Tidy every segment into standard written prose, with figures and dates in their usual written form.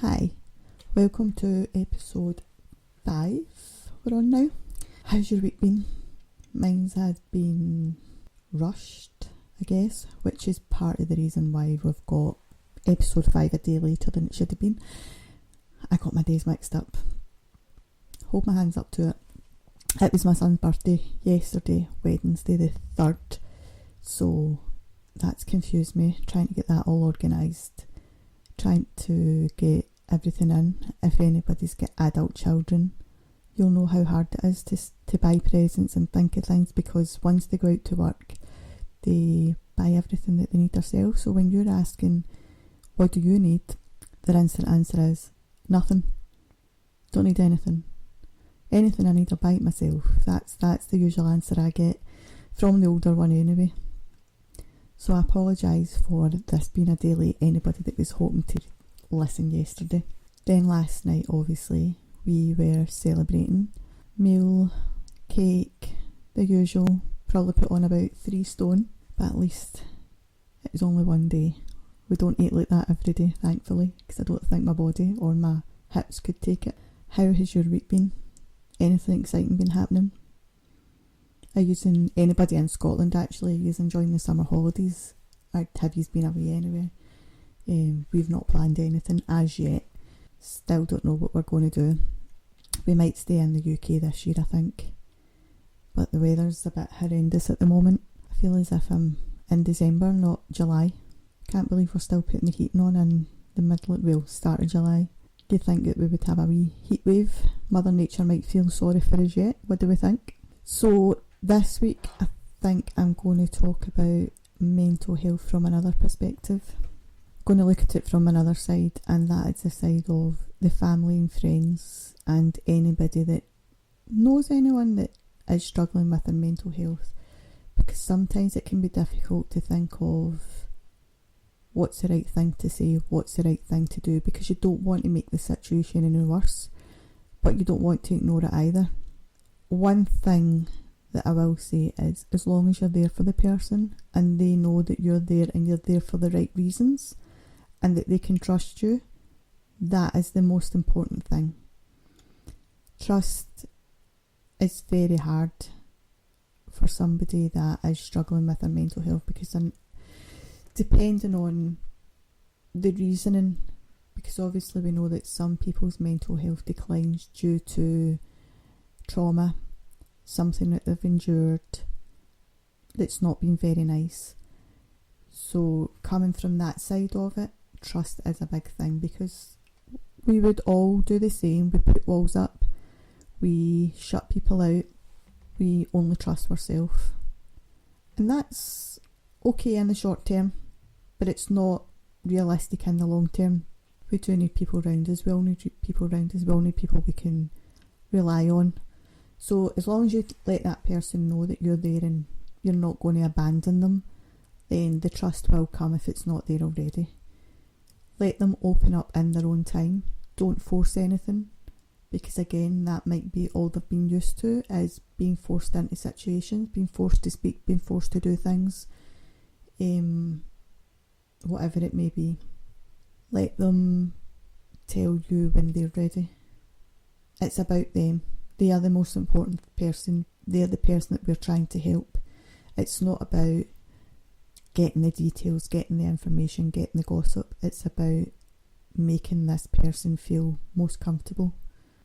Hi, welcome to episode 5 we're on now. How's your week been? Mine's had been rushed, I guess, which is part of the reason why we've got episode 5 a day later than it should have been. I got my days mixed up. Hold my hands up to it. It was my son's birthday yesterday, Wednesday the 3rd, so that's confused me, trying to get that all organised. Trying to get everything in. If anybody's got adult children, you'll know how hard it is to buy presents and think of things, because once they go out to work, they buy everything that they need themselves. So when you're asking, what do you need? The instant answer is, nothing. Don't need anything. Anything I need, I'll buy it myself. That's the usual answer I get from the older one anyway. So I apologise for this being a day late, anybody that was hoping to listen yesterday. Then last night, obviously, we were celebrating. Meal, cake, the usual. Probably put on about 3 stone, but at least it was only one day. We don't eat like that every day, thankfully, because I don't think my body or my hips could take it. How has your week been? Anything exciting been happening? Are you anybody in Scotland actually? Are you enjoying the summer holidays? Or have you been away anyway? We've not planned anything as yet. Still don't know what we're going to do. We might stay in the UK this year, I think. But the weather's a bit horrendous at the moment. I feel as if I'm in December, not July. Can't believe we're still putting the heating on in the start of July. Do you think that we would have a wee heat wave? Mother Nature might feel sorry for us yet. What do we think? So this week I think I'm going to talk about mental health from another perspective. I'm going to look at it from another side, and that is the side of the family and friends and anybody that knows anyone that is struggling with their mental health, because sometimes it can be difficult to think of what's the right thing to say, what's the right thing to do, because you don't want to make the situation any worse, but you don't want to ignore it either. One thing that I will say is, as long as you're there for the person and they know that you're there and you're there for the right reasons and that they can trust you, that is the most important thing. Trust is very hard for somebody that is struggling with their mental health, because depending on the reasoning, because obviously we know that some people's mental health declines due to trauma, something that they've endured that's not been very nice. So coming from that side of it, trust is a big thing, because we would all do the same. We put walls up, we shut people out, we only trust ourselves, and that's okay in the short term, but it's not realistic in the long term. We do need people around us. We all need people around us. We all need people we can rely on. So as long as you let that person know that you're there and you're not going to abandon them, then the trust will come if it's not there already. Let them open up in their own time. Don't force anything, because again, that might be all they've been used to, is being forced into situations, being forced to speak, being forced to do things, whatever it may be. Let them tell you when they're ready. It's about them. They are the most important person. They're the person that we're trying to help. It's not about getting the details, getting the information, getting the gossip. It's about making this person feel most comfortable.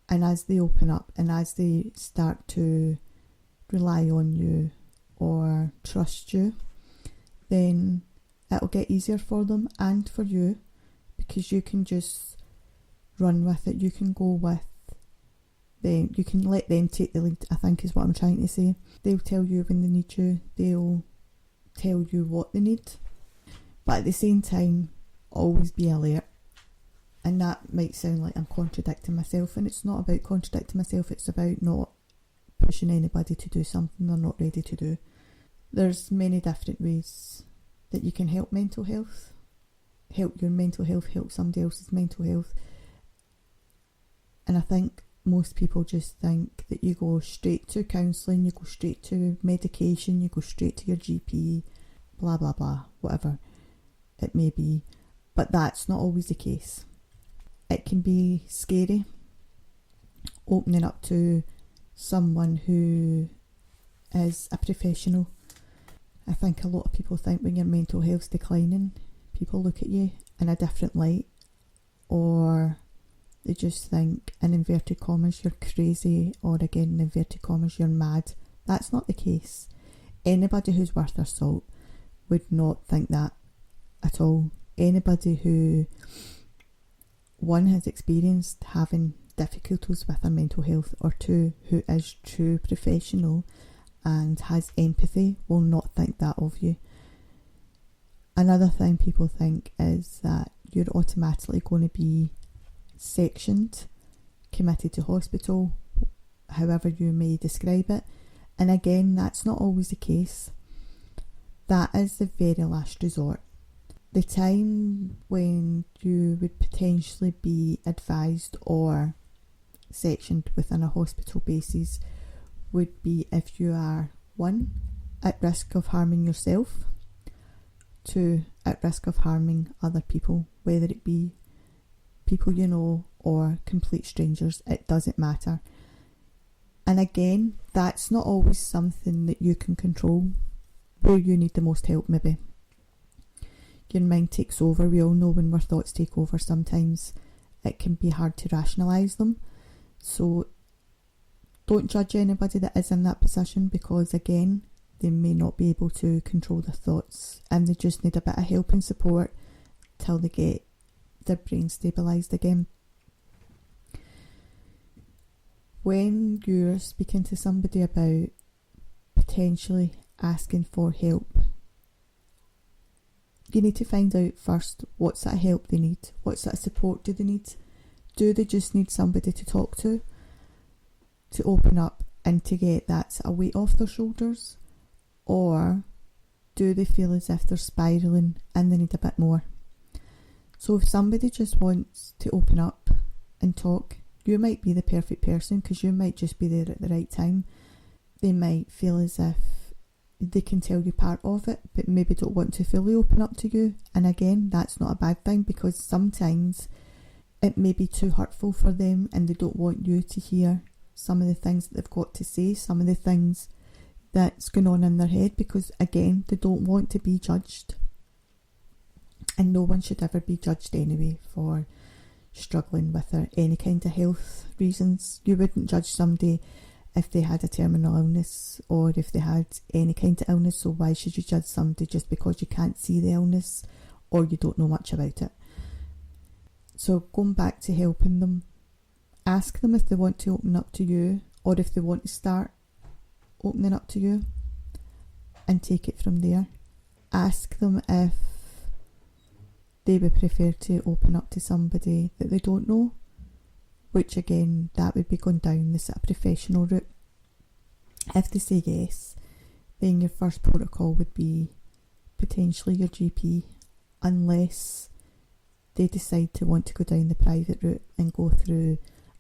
And as they open up and as they start to rely on you or trust you, then it'll get easier for them and for you, because you can just run with it. You can go with them. You can let them take the lead, I think is what I'm trying to say. They'll tell you when they need you. They'll tell you what they need. But at the same time, always be alert. And that might sound like I'm contradicting myself, and it's not about contradicting myself. It's about not pushing anybody to do something they're not ready to do. There's many different ways that you can help mental health. Help your mental health, help somebody else's mental health. And I think most people just think that you go straight to counselling, you go straight to medication, you go straight to your GP, blah blah blah, whatever it may be. But that's not always the case. It can be scary opening up to someone who is a professional. I think a lot of people think when your mental health's declining, people look at you in a different light, or they just think, in inverted commas, you're crazy, or again, in inverted commas, you're mad. That's not the case. Anybody who's worth their salt would not think that at all. Anybody who, one, has experienced having difficulties with their mental health, or two, who is true professional and has empathy, will not think that of you. Another thing people think is that you're automatically going to be sectioned, committed to hospital, however you may describe it. And again, that's not always the case. That is the very last resort. The time when you would potentially be advised or sectioned within a hospital basis would be if you are, 1, at risk of harming yourself, 2, at risk of harming other people, whether it be people you know or complete strangers. It doesn't matter. And again, that's not always something that you can control. Where you need the most help, maybe your mind takes over. We all know when our thoughts take over, sometimes it can be hard to rationalise them. So don't judge anybody that is in that position, because again, they may not be able to control their thoughts and they just need a bit of help and support till they get their brain stabilised again. When you're speaking to somebody about potentially asking for help, you need to find out first what sort of help they need, what sort of support do they need. Do they just need somebody to talk to open up and to get that sort of weight off their shoulders? Or do they feel as if they're spiralling and they need a bit more? So if somebody just wants to open up and talk, you might be the perfect person, because you might just be there at the right time. They might feel as if they can tell you part of it, but maybe don't want to fully open up to you. And again, that's not a bad thing, because sometimes it may be too hurtful for them and they don't want you to hear some of the things that they've got to say, some of the things that's going on in their head, because again, they don't want to be judged. And no one should ever be judged anyway for struggling with any kind of health reasons. You wouldn't judge somebody if they had a terminal illness or if they had any kind of illness, so why should you judge somebody just because you can't see the illness or you don't know much about it? So going back to helping them, ask them if they want to open up to you, or if they want to start opening up to you, and take it from there. Ask them if they would prefer to open up to somebody that they don't know, which again, that would be going down the sort of professional route. If they say yes, then your first protocol would be potentially your GP, unless they decide to want to go down the private route and go through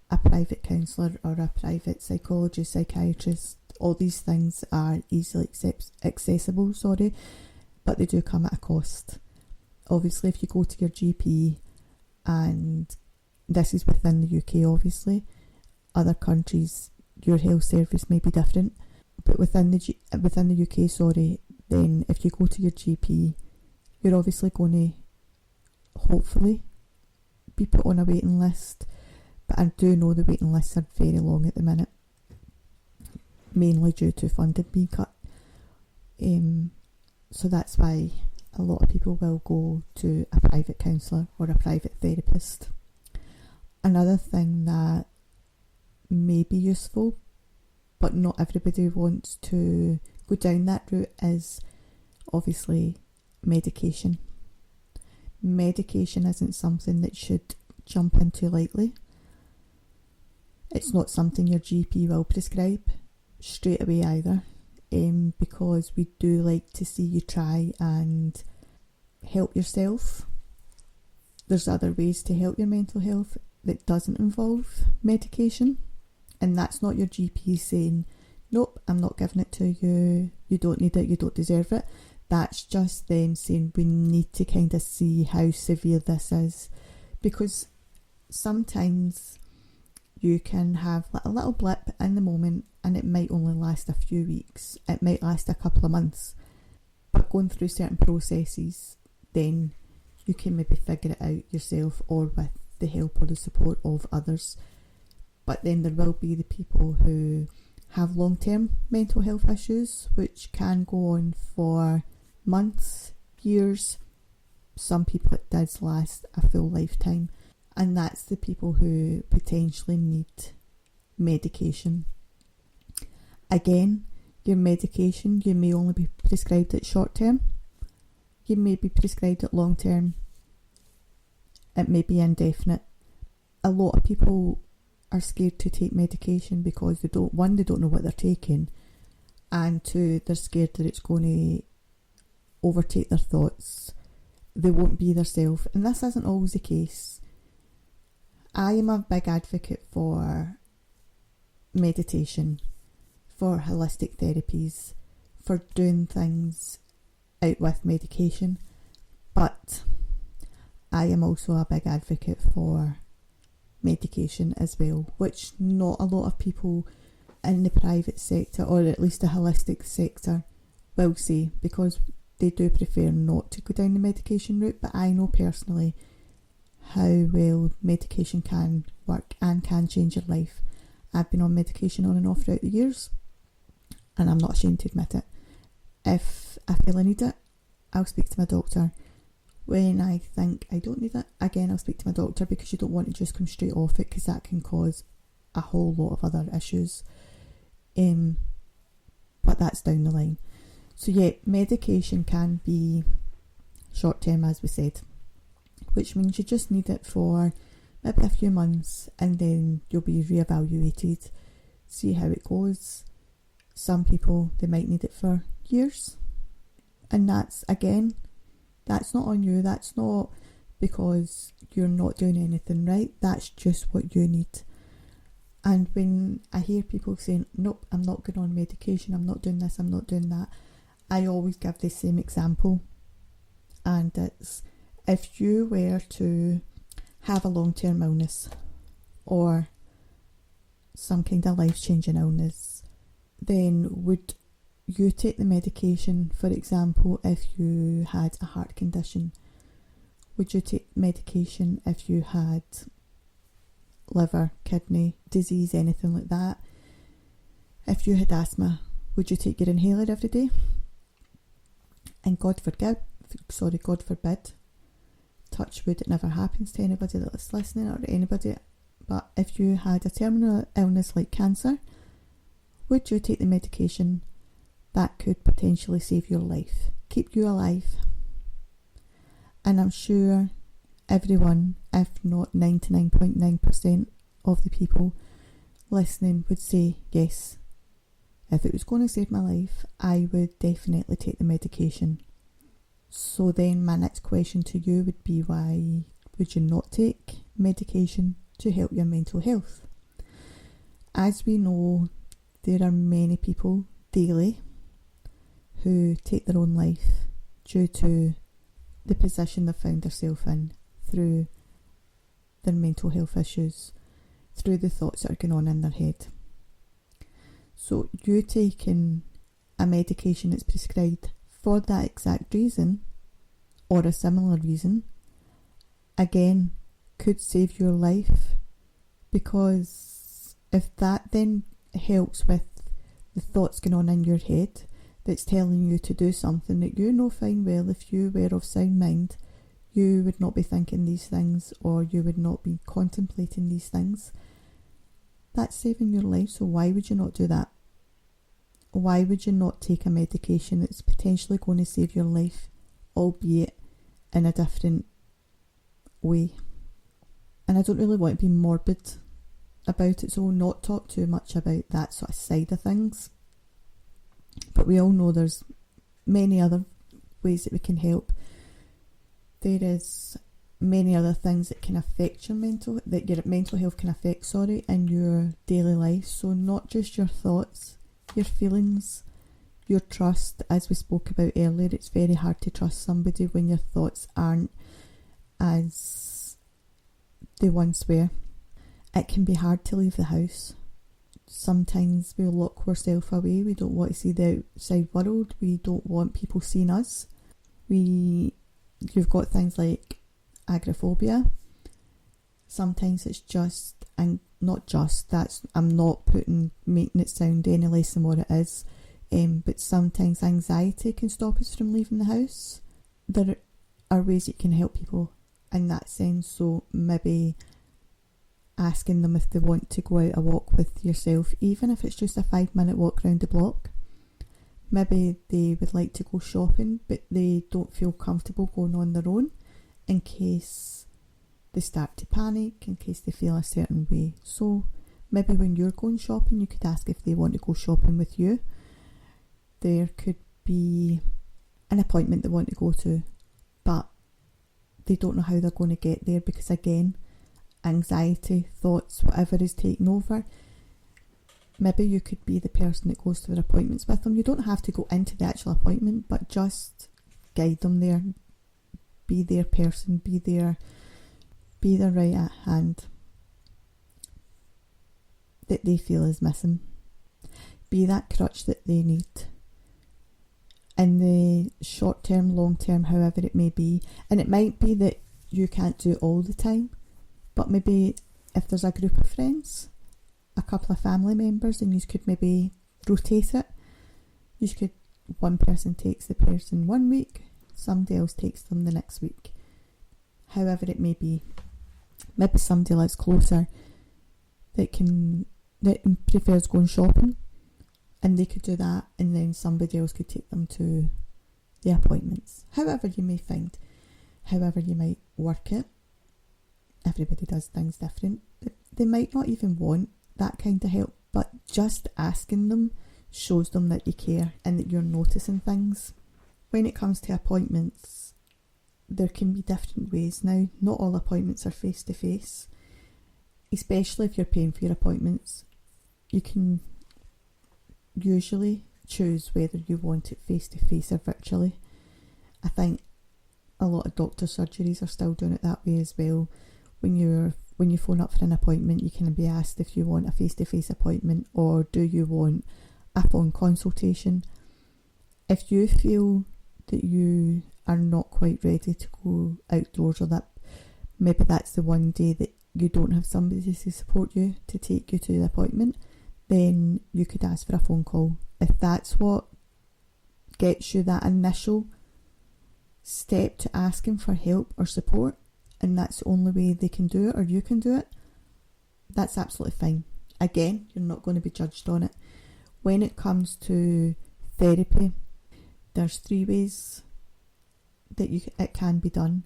a private counsellor or a private psychologist, psychiatrist. All these things are easily accessible, but they do come at a cost. Obviously, if you go to your GP, and this is within the UK obviously, other countries your health service may be different, but within the UK, then if you go to your GP, you're obviously going to hopefully be put on a waiting list, but I do know the waiting lists are very long at the minute, mainly due to funding being cut. So that's why a lot of people will go to a private counsellor or a private therapist. Another thing that may be useful, but not everybody wants to go down that route, is obviously medication. Medication isn't something that should jump into lightly. It's not something your GP will prescribe straight away either, because we do like to see you try and help yourself. There's other ways to help your mental health that doesn't involve medication, and that's not your GP saying, nope, I'm not giving it to you, you don't need it, you don't deserve it. That's just them saying we need to kind of see how severe this is, because sometimes you can have a little blip in the moment and it might only last a few weeks, it might last a couple of months, but going through certain processes, then you can maybe figure it out yourself or with the help or the support of others. But then there will be the people who have long-term mental health issues, which can go on for months, years. Some people it does last a full lifetime, and that's the people who potentially need medication. Again, your medication, you may only be prescribed it short term, you may be prescribed it long term, it may be indefinite. A lot of people are scared to take medication because they don't know what they're taking, and two, they're scared that it's going to overtake their thoughts. They won't be themselves, and this isn't always the case. I am a big advocate for meditation, for holistic therapies, for doing things out with medication, but I am also a big advocate for medication as well, which not a lot of people in the private sector, or at least the holistic sector, will say, because they do prefer not to go down the medication route. But I know personally how well medication can work and can change your life. I've been on medication on and off throughout the years, and I'm not ashamed to admit it. If I feel I need it, I'll speak to my doctor. When I think I don't need it, again, I'll speak to my doctor, because you don't want to just come straight off it, because that can cause a whole lot of other issues. But that's down the line. So yeah, medication can be short term, as we said, which means you just need it for maybe a few months, and then you'll be reevaluated, see how it goes. Some people, they might need it for years, and that's not on you. That's not because you're not doing anything right. That's just what you need. And when I hear people saying, nope, I'm not going on medication, I'm not doing this, I'm not doing that, I always give the same example. And it's, if you were to have a long-term illness or some kind of life-changing illness, then would you take the medication? For example, if you had a heart condition, would you take medication if you had liver, kidney disease, anything like that? If you had asthma, would you take your inhaler every day? And God forbid, touch wood, it never happens to anybody that's listening or anybody, but if you had a terminal illness like cancer, would you take the medication that could potentially save your life, keep you alive? And I'm sure everyone, if not 99.9% of the people listening, would say yes. If it was going to save my life, I would definitely take the medication. So then my next question to you would be, why would you not take medication to help your mental health? As we know, there are many people daily who take their own life due to the position they've found themselves in through their mental health issues, through the thoughts that are going on in their head. So you taking a medication that's prescribed for that exact reason, or a similar reason, again, could save your life, because if that then helps with the thoughts going on in your head that's telling you to do something that you know fine well, if you were of sound mind, you would not be thinking these things, or you would not be contemplating these things. That's saving your life, so why would you not do that? Why would you not take a medication that's potentially going to save your life, albeit in a different way? And I don't really want to be morbid about it, so I'll not talk too much about that sort of side of things. But we all know there's many other ways that we can help. There is many other things that can affect your mental health can affect, in your daily life. So not just your thoughts, your feelings, your trust. As we spoke about earlier, it's very hard to trust somebody when your thoughts aren't as they once were. It can be hard to leave the house. Sometimes we lock ourselves away. We don't want to see the outside world. We don't want people seeing us. You've got things like agoraphobia. Sometimes it's just, and not just, I'm not making it sound any less than what it is, but sometimes anxiety can stop us from leaving the house. There are ways you can help people in that sense, so maybe asking them if they want to go out a walk with yourself, even if it's just a 5-minute walk round the block. Maybe they would like to go shopping, but they don't feel comfortable going on their own in case they start to panic, in case they feel a certain way. So maybe when you're going shopping, you could ask if they want to go shopping with you. There could be an appointment they want to go to, but they don't know how they're going to get there because, again, anxiety, thoughts, whatever is taking over. Maybe you could be the person that goes to their appointments with them. You don't have to go into the actual appointment, but just guide them there. Be their person, be their right at hand that they feel is missing. Be that crutch that they need. In the short term, long term, however it may be. And it might be that you can't do it all the time, but maybe if there's a group of friends, a couple of family members, and you could maybe rotate it. One person takes the person 1 week, somebody else takes them the next week. However it may be. Maybe somebody lives closer that prefers going shopping, and they could do that, and then somebody else could take them to the appointments. However you may find, however you might work it. Everybody does things different. They might not even want that kind of help, but just asking them shows them that you care and that you're noticing things. When it comes to appointments, there can be different ways now. Not all appointments are face-to-face, especially if you're paying for your appointments. You can usually choose whether you want it face-to-face or virtually. I think a lot of doctor surgeries are still doing it that way as well. When you phone up for an appointment, you can be asked if you want a face-to-face appointment or do you want a phone consultation. If you feel that you are not quite ready to go outdoors, or that maybe that's the one day that you don't have somebody to support you to take you to the appointment, then you could ask for a phone call. If that's what gets you that initial step to asking for help or support, and that's the only way they can do it or you can do it, that's absolutely fine. Again, you're not going to be judged on it. When it comes to therapy, there's 3 ways that it can be done.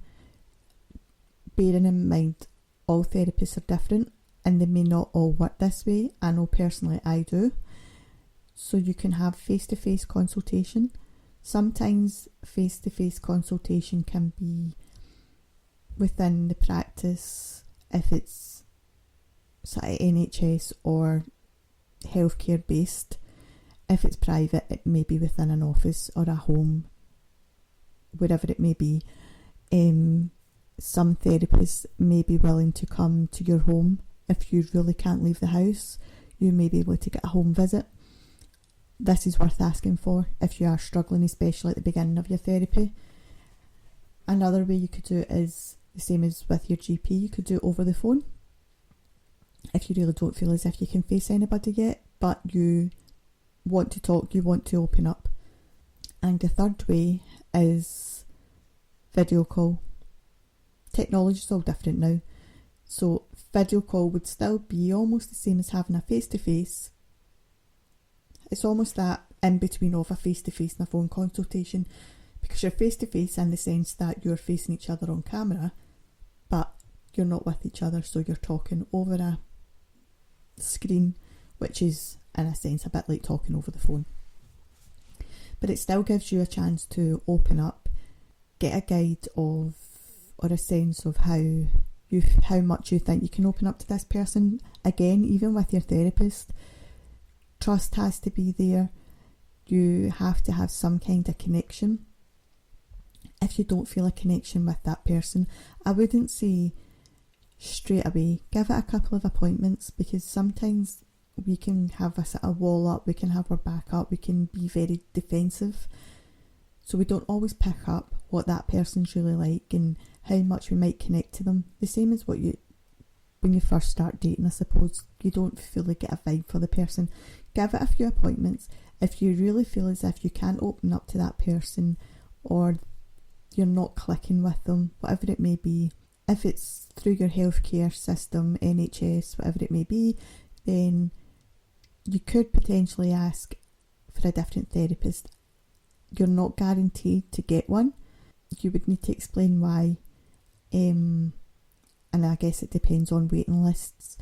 Bearing in mind, all therapists are different and they may not all work this way. I know personally I do. So you can have face-to-face consultation. Sometimes face-to-face consultation can be within the practice, if it's sort of NHS or healthcare based. If it's private, it may be within an office or a home, wherever it may be. Some therapists may be willing to come to your home. If you really can't leave the house, you may be able to get a home visit. This is worth asking for if you are struggling, especially at the beginning of your therapy. Another way you could do it is the same as with your GP. You could do it over the phone if you really don't feel as if you can face anybody yet, but you want to talk, you want to open up. And the third way is video call. Technology is all different now, so video call would still be almost the same as having a face-to-face. It's almost that in between of a face-to-face and a phone consultation, because you're face-to-face in the sense that you're facing each other on camera, but you're not with each other, so you're talking over a screen, which is in a sense a bit like talking over the phone. But it still gives you a chance to open up, get a guide of, or a sense of how much you think you can open up to this person. Again, even with your therapist, trust has to be there. You have to have some kind of connection. If you don't feel a connection with that person, I wouldn't say straight away. Give it a couple of appointments, because sometimes we can have a sort of wall up, we can have our back up, we can be very defensive. So we don't always pick up what that person's really like and how much we might connect to them. The same as when you first start dating, I suppose. You don't fully get a vibe for the person. Give it a few appointments. If you really feel as if you can't open up to that person, or you're not clicking with them, whatever it may be, if it's through your healthcare system, NHS, whatever it may be, then you could potentially ask for a different therapist. You're not guaranteed to get one. You would need to explain why, and I guess it depends on waiting lists.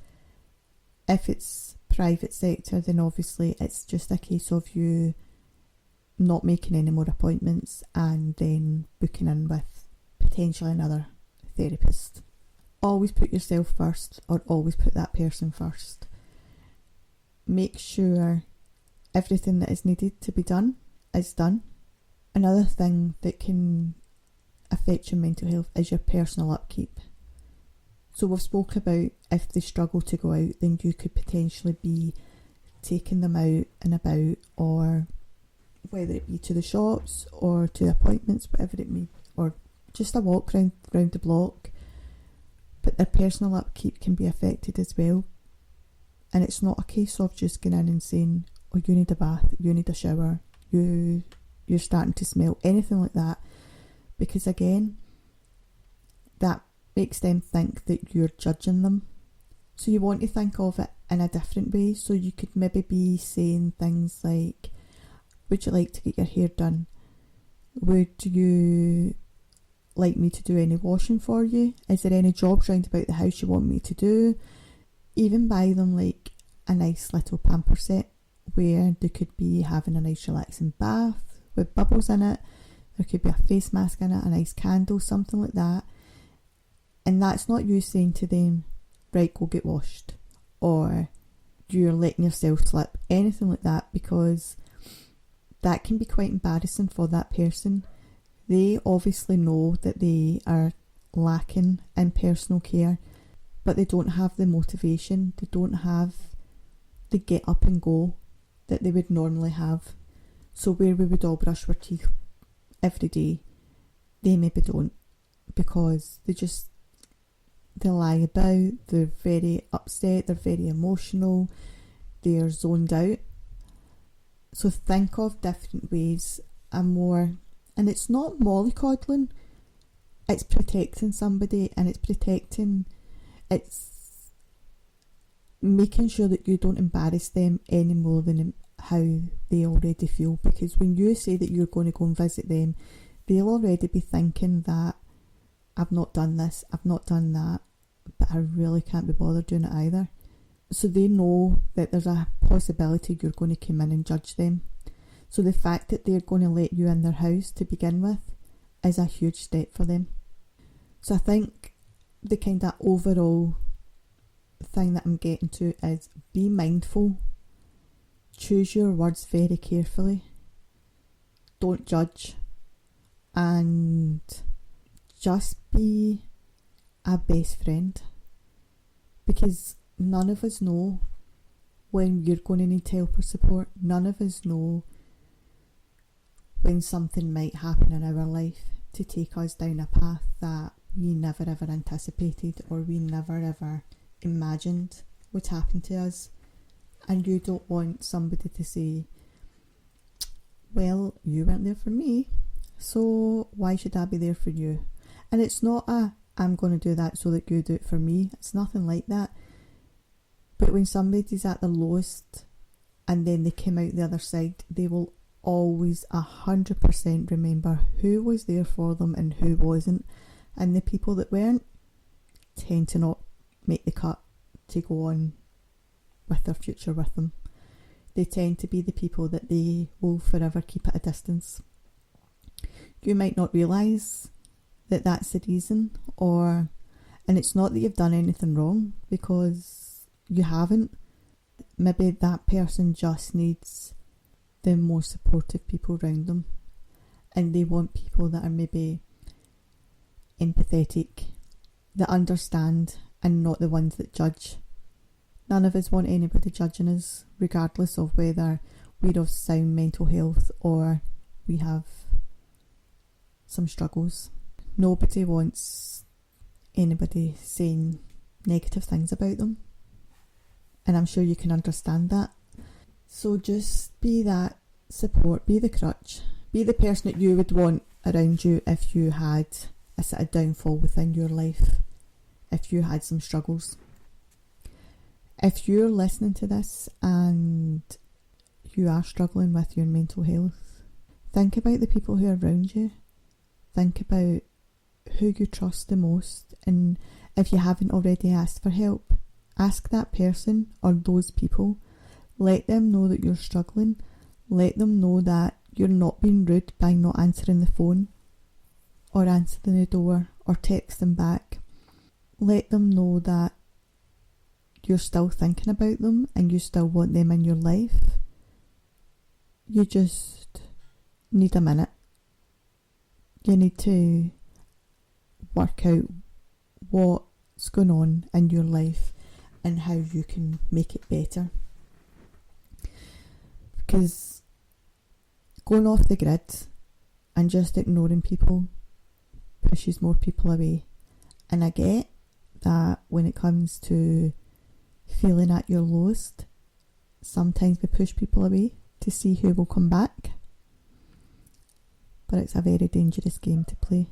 If it's private sector, then obviously it's just a case of you not making any more appointments and then booking in with potentially another therapist. Always put yourself first, or always put that person first. Make sure everything that is needed to be done is done. Another thing that can affect your mental health is your personal upkeep. So we've spoke about if they struggle to go out, then you could potentially be taking them out and about, or whether it be to the shops or to appointments, whatever it may, or just a walk round the block. But their personal upkeep can be affected as well. And it's not a case of just going in and saying, oh, you need a bath, you need a shower, you're starting to smell, anything like that. Because again, that makes them think that you're judging them. So you want to think of it in a different way. So you could maybe be saying things like, would you like to get your hair done? Would you like me to do any washing for you? Is there any jobs round about the house you want me to do? Even buy them like a nice little pamper set where they could be having a nice relaxing bath with bubbles in it. There could be a face mask in it, a nice candle, something like that. And that's not you saying to them, right, go get washed, or you're letting yourself slip, anything like that, because that can be quite embarrassing for that person. They obviously know that they are lacking in personal care, but they don't have the motivation, they don't have the get up and go that they would normally have. So where we would all brush our teeth every day, they maybe don't, because they lie about, they're very upset, they're very emotional, they're zoned out. So think of different ways, and it's not mollycoddling, it's protecting somebody, and it's making sure that you don't embarrass them any more than how they already feel. Because when you say that you're going to go and visit them, they'll already be thinking that I've not done this, I've not done that, but I really can't be bothered doing it either. So they know that there's a possibility you're going to come in and judge them. So the fact that they're going to let you in their house to begin with is a huge step for them. So I think the kind of overall thing that I'm getting to is be mindful. Choose your words very carefully. Don't judge. And just be a best friend. Because none of us know when you're going to need help or support. None of us know when something might happen in our life to take us down a path that we never ever anticipated, or we never ever imagined would happen to us. And you don't want somebody to say, well, you weren't there for me, so why should I be there for you? And it's not I'm going to do that so that you do it for me. It's nothing like that. But when somebody's at their lowest and then they come out the other side, they will always 100% remember who was there for them and who wasn't. And the people that weren't tend to not make the cut to go on with their future with them. They tend to be the people that they will forever keep at a distance. You might not realise that that's the reason, and it's not that you've done anything wrong, because you haven't. Maybe that person just needs the more supportive people around them, and they want people that are maybe empathetic, that understand and not the ones that judge. None of us want anybody judging us, regardless of whether we're of sound mental health or we have some struggles. Nobody wants anybody saying negative things about them, and I'm sure you can understand that. So just be that support, be the crutch, be the person that you would want around you if you had a sort of downfall within your life, if you had some struggles. If you're listening to this and you are struggling with your mental health, think about the people who are around you. Think about who you trust the most, and if you haven't already asked for help, ask that person or those people. Let them know that you're struggling. Let them know that you're not being rude by not answering the phone or answering the door or texting back. Let them know that you're still thinking about them and you still want them in your life. You just need a minute. You need to work out what's going on in your life and how you can make it better. Because going off the grid and just ignoring people pushes more people away. And I get that when it comes to feeling at your lowest, sometimes we push people away to see who will come back. But it's a very dangerous game to play.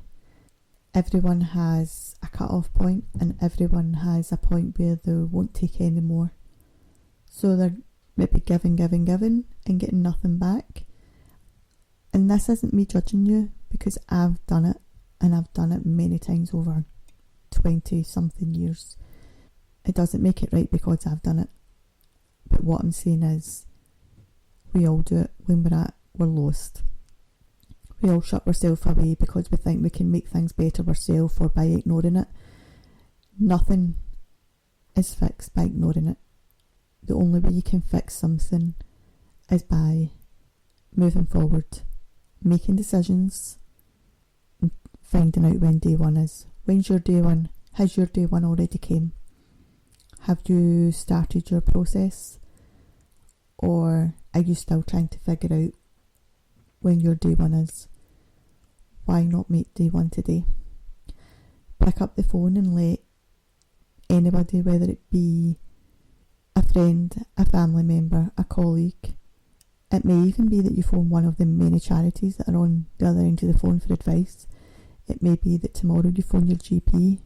Everyone has a cut-off point, and everyone has a point where they won't take any more. So they're maybe giving and getting nothing back. And this isn't me judging you, because I've done it, and I've done it many times over 20 something years. It doesn't make it right because I've done it. But what I'm saying is, we all do it when we're lost. We all shut ourselves away because we think we can make things better ourselves or by ignoring it. Nothing is fixed by ignoring it. The only way you can fix something is by moving forward, making decisions, and finding out when day one is. When's your day one? Has your day one already came? Have you started your process? Or are you still trying to figure out when your day one is? Why not make day one today? Pick up the phone and let anybody, whether it be a friend, a family member, a colleague. It may even be that you phone one of the many charities that are on the other end of the phone for advice. It may be that tomorrow you phone your GP,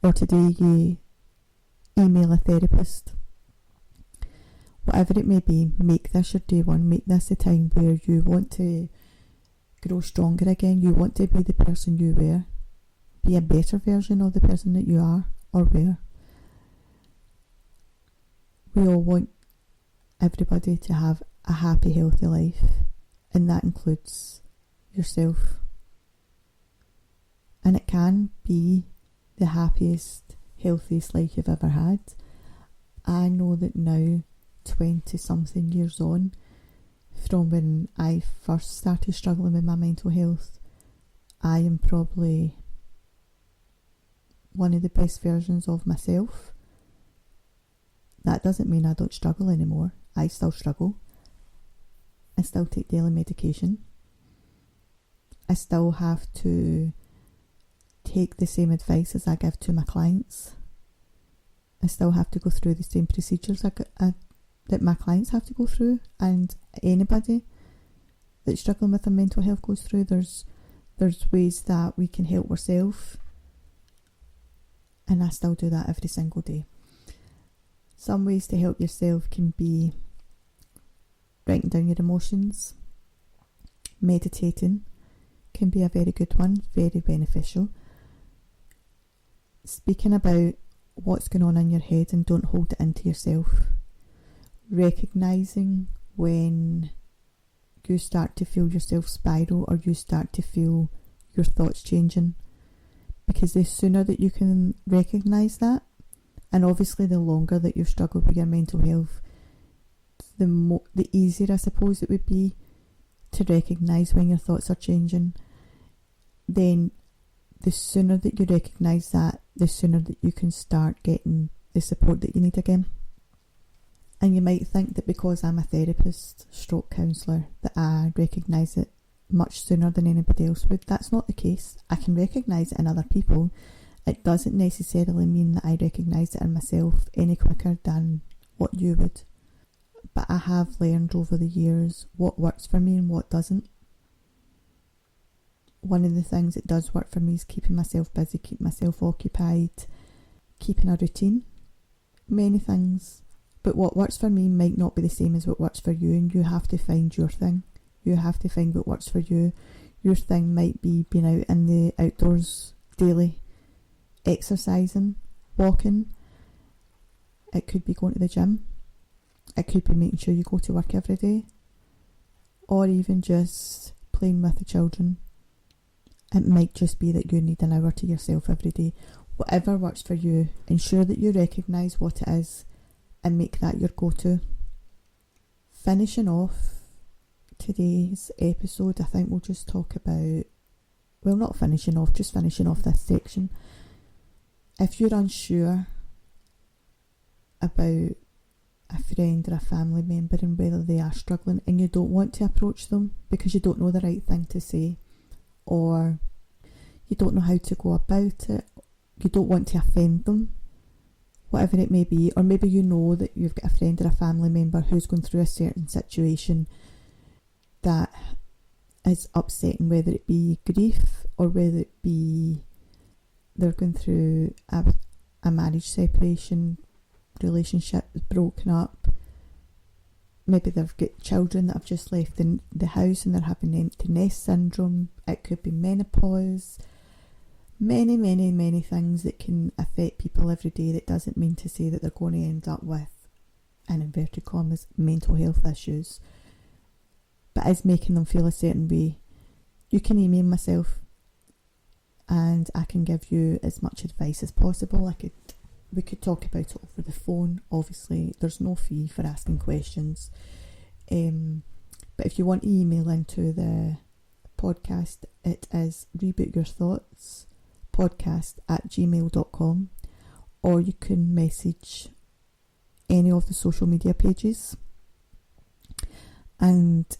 or today you email a therapist. Whatever it may be, make this your day one. Make this a time where you want to grow stronger again. You want to be the person you were. Be a better version of the person that you are or were. We all want everybody to have a happy, healthy life, and that includes yourself. And it can be the happiest, healthiest life you've ever had. I know that now, 20 something years on, from when I first started struggling with my mental health, I am probably one of the best versions of myself. That doesn't mean I don't struggle anymore. I still struggle. I still take daily medication. I still have to take the same advice as I give to my clients. I still have to go through the same procedures that my clients have to go through, and anybody that's struggling with their mental health goes through. There's ways that we can help ourselves, and I still do that every single day. Some ways to help yourself can be writing down your emotions. Meditating can be a very good one, very beneficial. Speaking about what's going on in your head and don't hold it into yourself. Recognising when you start to feel yourself spiral or you start to feel your thoughts changing. Because the sooner that you can recognise that, and obviously the longer that you've struggled with your mental health, the easier I suppose it would be to recognise when your thoughts are changing. Then the sooner that you recognise that, the sooner that you can start getting the support that you need again. And you might think that because I'm a therapist, stroke counsellor, that I recognise it much sooner than anybody else would. That's not the case. I can recognise it in other people. It doesn't necessarily mean that I recognise it in myself any quicker than what you would. But I have learned over the years what works for me and what doesn't. One of the things that does work for me is keeping myself busy, keeping myself occupied, keeping a routine. Many things. But what works for me might not be the same as what works for you, and you have to find your thing. You have to find what works for you. Your thing might be being out in the outdoors daily, exercising, walking. It could be going to the gym. It could be making sure you go to work every day. Or even just playing with the children. It might just be that you need an hour to yourself every day. Whatever works for you, ensure that you recognise what it is and make that your go-to. Finishing off today's episode, I think we'll just talk about, well, not finishing off, just finishing off this section. If you're unsure about a friend or a family member and whether they are struggling and you don't want to approach them because you don't know the right thing to say, or you don't know how to go about it, you don't want to offend them, whatever it may be, or maybe you know that you've got a friend or a family member who's going through a certain situation that is upsetting, whether it be grief or whether it be they're going through a marriage separation, relationship is broken up, maybe they've got children that have just left the house and they're having empty nest syndrome, it could be menopause, many things that can affect people every day. That doesn't mean to say that they're going to end up with, in inverted commas, mental health issues, but is making them feel a certain way. You can email myself and I can give you as much advice as possible. We could talk about it over the phone. Obviously there's no fee for asking questions, but if you want to email into the podcast, it is rebootyourthoughts.podcast@gmail.com, or you can message any of the social media pages and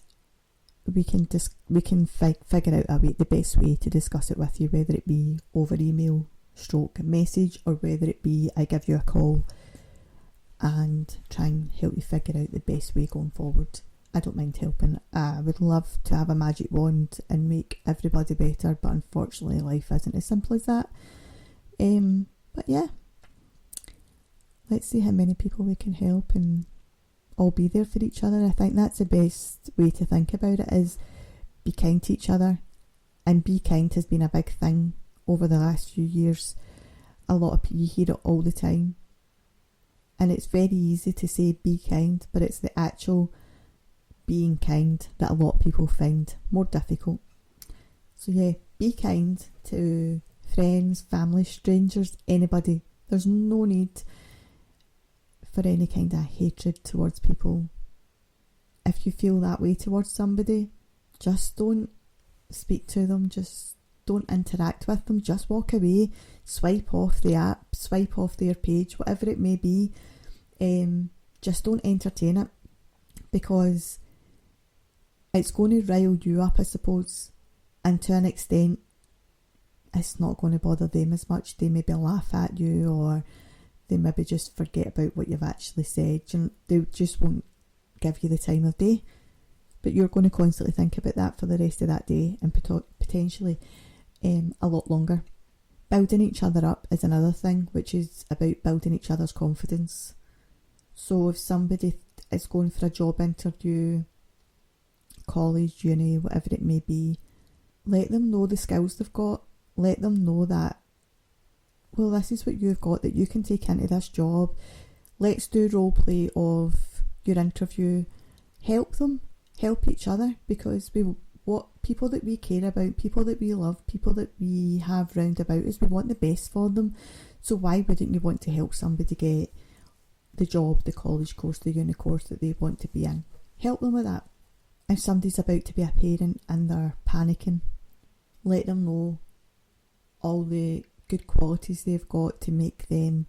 we can figure out the best way to discuss it with you, whether it be over email / message, or whether it be I give you a call and try and help you figure out the best way going forward. I don't mind helping. I would love to have a magic wand and make everybody better, but unfortunately life isn't as simple as that. But yeah, let's see how many people we can help and all be there for each other. I think that's the best way to think about it, is be kind to each other. And be kind has been a big thing over the last few years. A lot of people, you hear it all the time, and it's very easy to say be kind, but it's the actual being kind that a lot of people find more difficult. So yeah, be kind to friends, family, strangers, anybody. There's no need for any kind of hatred towards people. If you feel that way towards somebody, just don't speak to them, just don't interact with them, just walk away, swipe off the app, swipe off their page, whatever it may be. Just don't entertain it, because it's going to rile you up, I suppose, and to an extent it's not going to bother them as much. They maybe laugh at you, or they maybe just forget about what you've actually said, and they just won't give you the time of day. But you're going to constantly think about that for the rest of that day, and potentially a lot longer. Building each other up is another thing, which is about building each other's confidence. So if somebody is going for a job interview, college, uni, whatever it may be, let them know the skills they've got. Let them know that, well, this is what you've got that you can take into this job. Let's do role play of your interview. Help them, help each other, because people that we care about, people that we love, people that we have round about us, we want the best for them. So why wouldn't you want to help somebody get the job, the college course, the uni course that they want to be in? Help them with that. If somebody's about to be a parent and they're panicking, let them know all the good qualities they've got to make them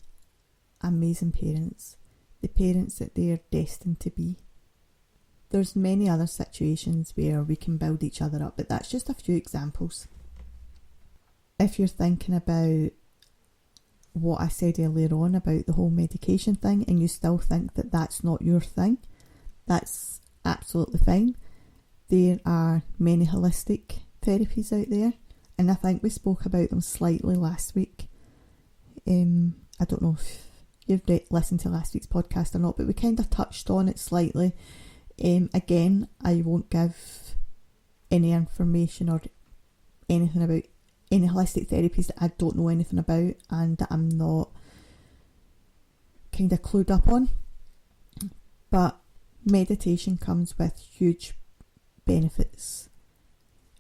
amazing parents, the parents that they are destined to be. There's many other situations where we can build each other up, but that's just a few examples. If you're thinking about what I said earlier on about the whole medication thing and you still think that that's not your thing, that's absolutely fine. There are many holistic therapies out there, and I think we spoke about them slightly last week. I don't know if you've listened to last week's podcast or not, but we kind of touched on it slightly. Again, I won't give any information or anything about any holistic therapies that I don't know anything about and that I'm not kind of clued up on. But meditation comes with huge benefits.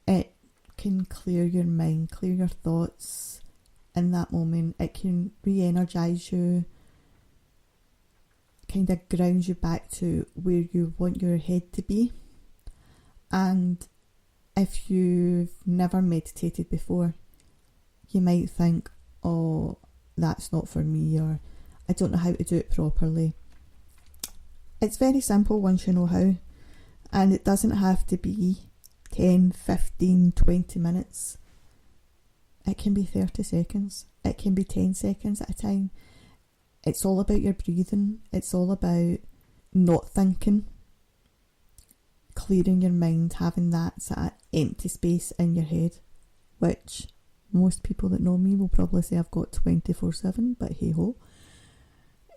It can clear your mind, clear your thoughts in that moment. It can re-energise you, kind of grounds you back to where you want your head to be. And if you've never meditated before, you might think, oh, that's not for me, or I don't know how to do it properly. It's very simple once you know how, and it doesn't have to be 10, 15, 20 minutes. It can be 30 seconds. It can be 10 seconds at a time. It's all about your breathing. It's all about not thinking, clearing your mind, having that sort of empty space in your head, which most people that know me will probably say I've got 24/7, but hey ho.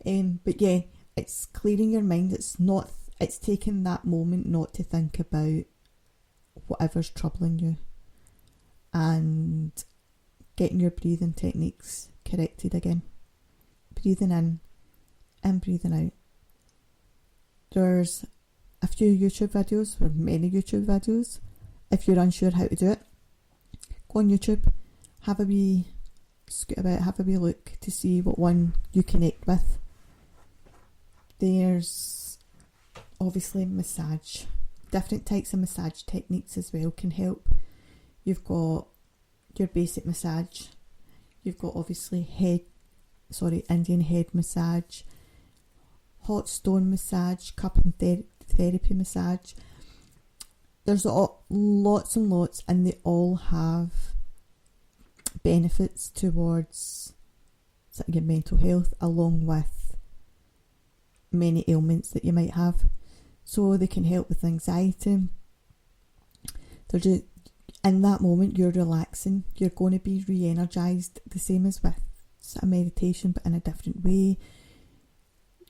But yeah, it's clearing your mind. It's taking that moment not to think about whatever's troubling you and getting your breathing techniques corrected again. Breathing in and breathing out. There's a few YouTube videos, or many YouTube videos. If you're unsure how to do it, go on YouTube, have a wee scoot about, have a wee look to see what one you connect with. There's obviously massage. Different types of massage techniques as well can help. You've got your basic massage. You've got obviously Indian head massage, hot stone massage, cupping therapy massage. There's lots and lots, and they all have benefits towards your mental health, along with many ailments that you might have. So they can help with anxiety. In that moment you're relaxing, you're going to be re-energised, the same as with a meditation but in a different way.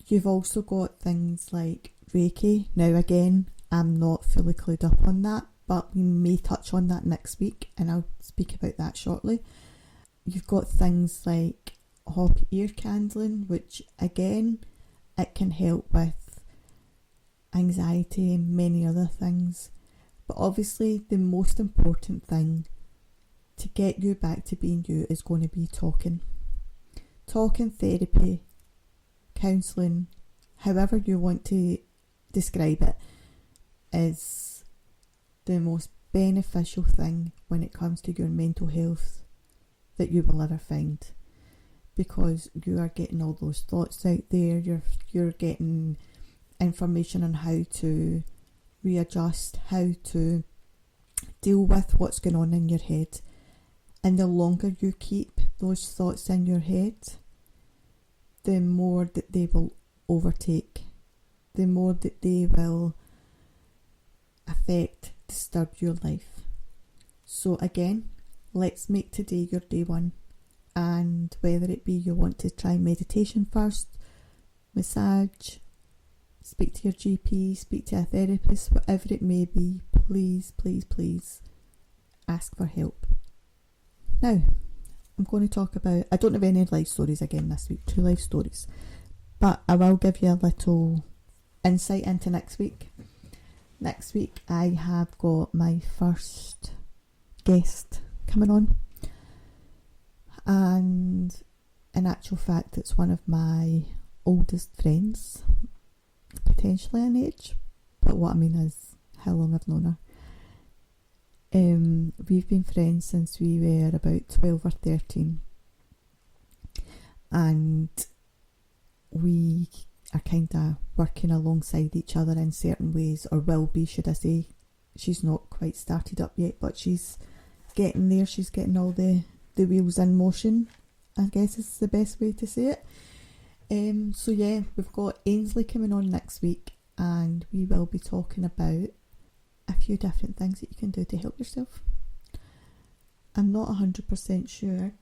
You've also got things like Reiki. Now again, I'm not fully clued up on that, but we may touch on that next week and I'll speak about that shortly. You've got things like hot air candling, which again, it can help with anxiety and many other things. But obviously the most important thing to get you back to being you is going to be talking. Talking, therapy, counselling, however you want to describe it, is the most beneficial thing when it comes to your mental health that you will ever find, because you are getting all those thoughts out there, you're getting information on how to readjust, how to deal with what's going on in your head. And the longer you keep those thoughts in your head, the more that they will overtake, the more that they will disturb your life. So again, let's make today your day one, and whether it be you want to try meditation first, massage, speak to your GP, speak to a therapist, whatever it may be, please, please, please ask for help. Now, I'm going to talk about, I don't have any life stories again this week, 2 life stories, but I will give you a little insight into next week. Next week I have got my first guest coming on, and in actual fact it's one of my oldest friends, potentially in age, but what I mean is how long I've known her. We've been friends since we were about 12 or 13, and we are kind of working alongside each other in certain ways, or will be, should I say. She's not quite started up yet, but she's getting there. She's getting all the wheels in motion, I guess is the best way to say it. So yeah, we've got Ainsley coming on next week, and we will be talking about a few different things that you can do to help yourself. I'm not 100% sure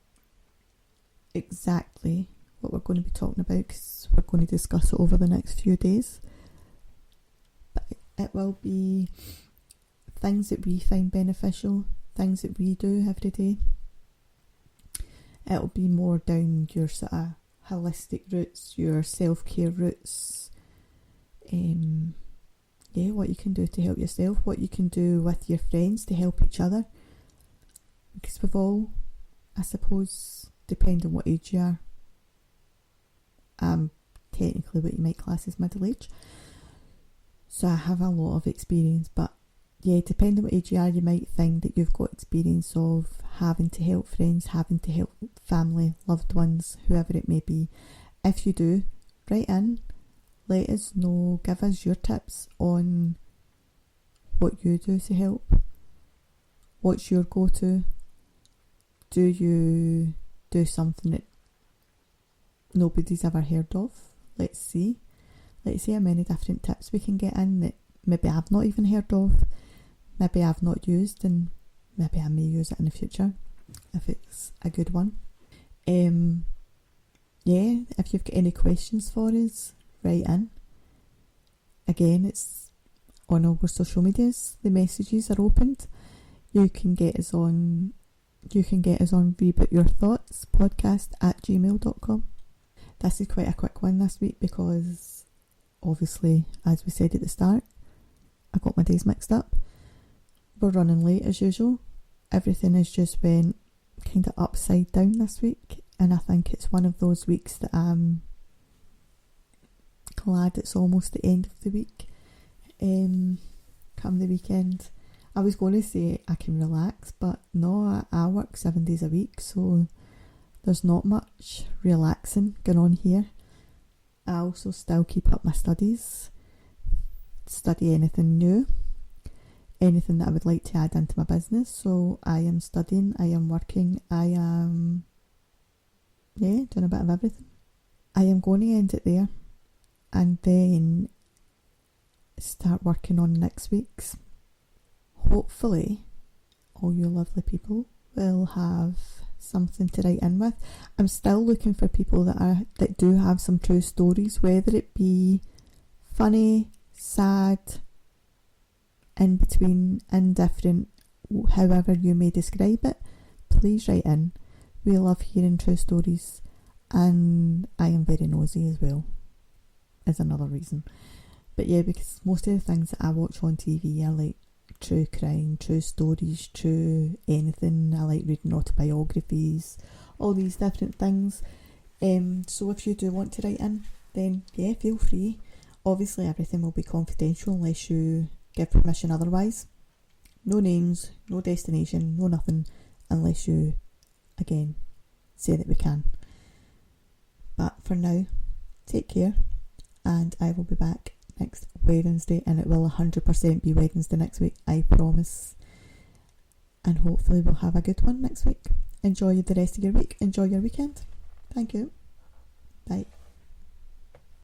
exactly what we're going to be talking about, because we're going to discuss it over the next few days, but it will be things that we find beneficial, things that we do every day. It'll be more down your sort of holistic roots, your self-care roots, what you can do to help yourself, what you can do with your friends to help each other, because we've all, I suppose, depending on what age you are, technically what you might class as middle age, so I have a lot of experience, but yeah, depending on what age you are, you might find that you've got experience of having to help friends, having to help family, loved ones, whoever it may be. If you do, write in, let us know, give us your tips on what you do to help. What's your go-to? Do you do something that nobody's ever heard of? Let's see how many different tips we can get in that maybe I've not even heard of, maybe I've not used, and maybe I may use it in the future if it's a good one. If you've got any questions for us, write in. Again, it's on all our social medias. The messages are opened. You can get us on rebootyourthoughts@gmail.com. This is quite a quick one this week because obviously, as we said at the start, I got my days mixed up. We're running late as usual. Everything has just went kind of upside down this week, and I think it's one of those weeks that I'm glad it's almost the end of the week. Come the weekend, I was going to say I can relax, but no, I work 7 days a week, so there's not much relaxing going on here. I also still keep up my studies, study anything new, anything that I would like to add into my business. So I am studying, I am working, I am doing a bit of everything. I am going to end it there and then start working on next week's. Hopefully all you lovely people will have something to write in with. I'm still looking for people that do have some true stories, whether it be funny, sad, in between, indifferent, however you may describe it. Please write in. We love hearing true stories, and I am very nosy as well, is another reason. But yeah, because most of the things that I watch on TV are like true crime, true stories, true anything. I like reading autobiographies, all these different things. So if you do want to write in, then yeah, feel free. Obviously everything will be confidential unless you give permission otherwise. No names, no destination, no nothing, unless you, again, say that we can. But for now, take care, and I will be back next Wednesday, and it will 100% be Wednesday next week, I promise. And hopefully we'll have a good one next week. Enjoy the rest of your week. Enjoy your weekend. Thank you. Bye.